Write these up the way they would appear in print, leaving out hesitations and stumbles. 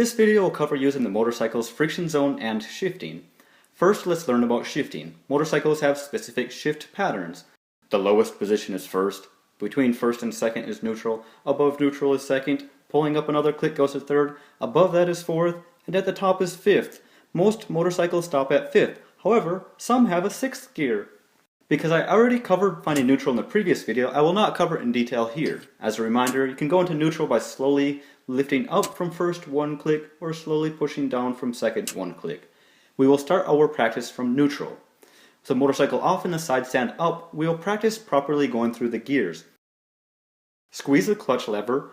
This video will cover using the motorcycle's friction zone and shifting. First, let's learn about shifting. Motorcycles have specific shift patterns. The lowest position is first, between first and second is neutral, above neutral is second, pulling up another click goes to third, above that is fourth, and at the top is fifth. Most motorcycles stop at fifth, however, some have a sixth gear. Because I already covered finding neutral in the previous video, I will not cover it in detail here. As a reminder, you can go into neutral by slowly lifting up from first one click or slowly pushing down from second one click. We will start our practice from neutral. With the motorcycle off and the side stand up, we will practice properly going through the gears. Squeeze the clutch lever.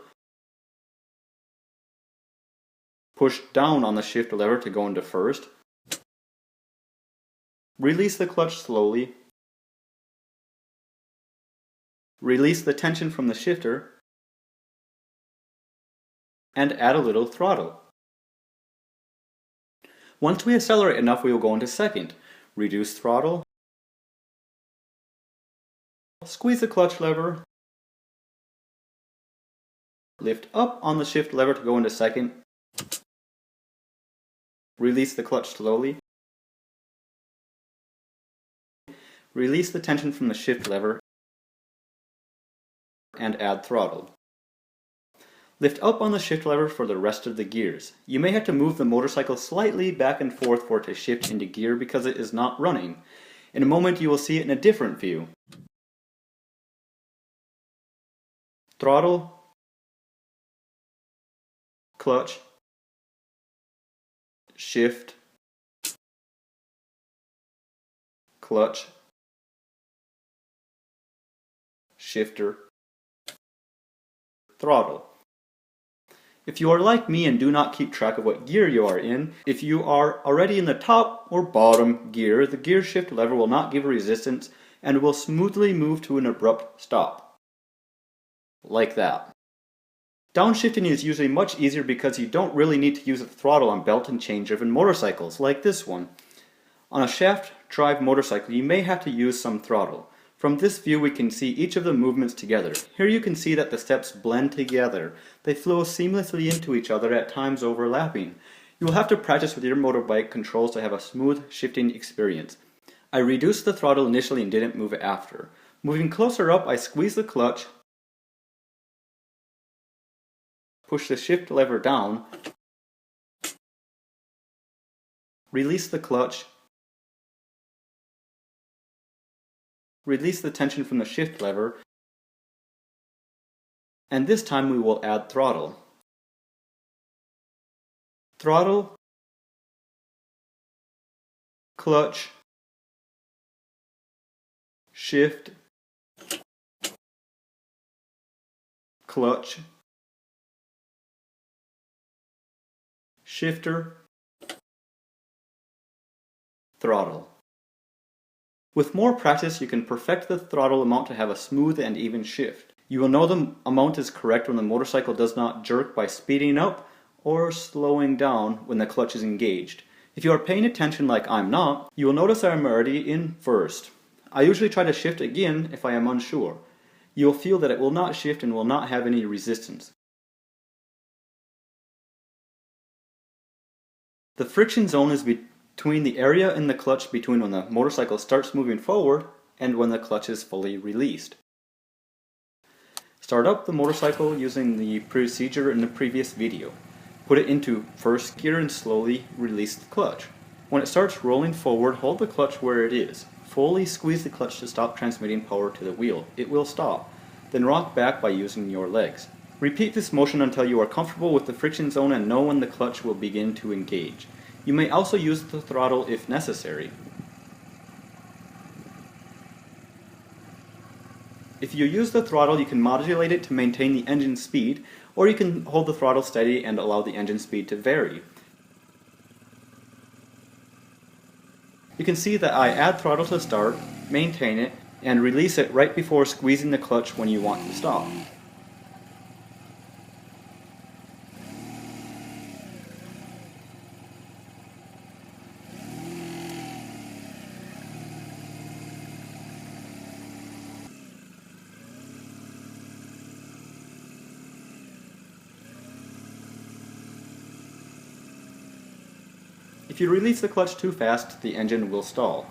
Push down on the shift lever to go into first. Release the clutch slowly. Release the tension from the shifter. And add a little throttle. Once we accelerate enough, we will go into second. Reduce throttle. Squeeze the clutch lever. Lift up on the shift lever to go into second. Release the clutch slowly. Release the tension from the shift lever and add throttle. Lift up on the shift lever for the rest of the gears. You may have to move the motorcycle slightly back and forth for it to shift into gear because it is not running. In a moment you will see it in a different view. Throttle, clutch, shift, clutch, shifter, throttle. If you are like me and do not keep track of what gear you are in, if you are already in the top or bottom gear, the gear shift lever will not give resistance and will smoothly move to an abrupt stop. Like that. Downshifting is usually much easier because you don't really need to use the throttle on belt and chain driven motorcycles like this one. On a shaft drive motorcycle you may have to use some throttle. From this view we can see each of the movements together. Here you can see that the steps blend together. They flow seamlessly into each other, at times overlapping. You will have to practice with your motorbike controls to have a smooth shifting experience. I reduced the throttle initially and didn't move it after. Moving closer up, I squeeze the clutch, push the shift lever down, release the clutch, release the tension from the shift lever, and this time we will add throttle. Throttle, clutch, shift, clutch, shifter, throttle. With more practice, you can perfect the throttle amount to have a smooth and even shift. You will know the amount is correct when the motorcycle does not jerk by speeding up or slowing down when the clutch is engaged. If you are paying attention like I'm not, you will notice I am already in first. I usually try to shift again if I am unsure. You will feel that it will not shift and will not have any resistance. The friction zone is between the area in the clutch between when the motorcycle starts moving forward and when the clutch is fully released. Start up the motorcycle using the procedure in the previous video. Put it into first gear and slowly release the clutch. When it starts rolling forward, hold the clutch where it is. Fully squeeze the clutch to stop transmitting power to the wheel. It will stop. Then rock back by using your legs. Repeat this motion until you are comfortable with the friction zone and know when the clutch will begin to engage. You may also use the throttle if necessary. If you use the throttle, you can modulate it to maintain the engine speed, or you can hold the throttle steady and allow the engine speed to vary. You can see that I add throttle to start, maintain it, and release it right before squeezing the clutch when you want to stop. If you release the clutch too fast, the engine will stall.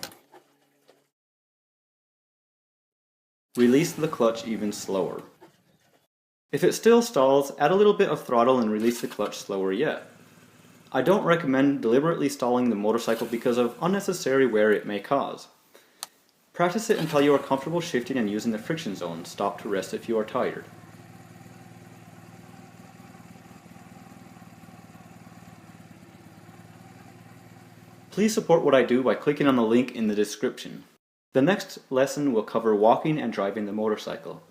Release the clutch even slower. If it still stalls, add a little bit of throttle and release the clutch slower yet. I don't recommend deliberately stalling the motorcycle because of unnecessary wear it may cause. Practice it until you are comfortable shifting and using the friction zone. Stop to rest if you are tired. Please support what I do by clicking on the link in the description. The next lesson will cover walking and driving the motorcycle.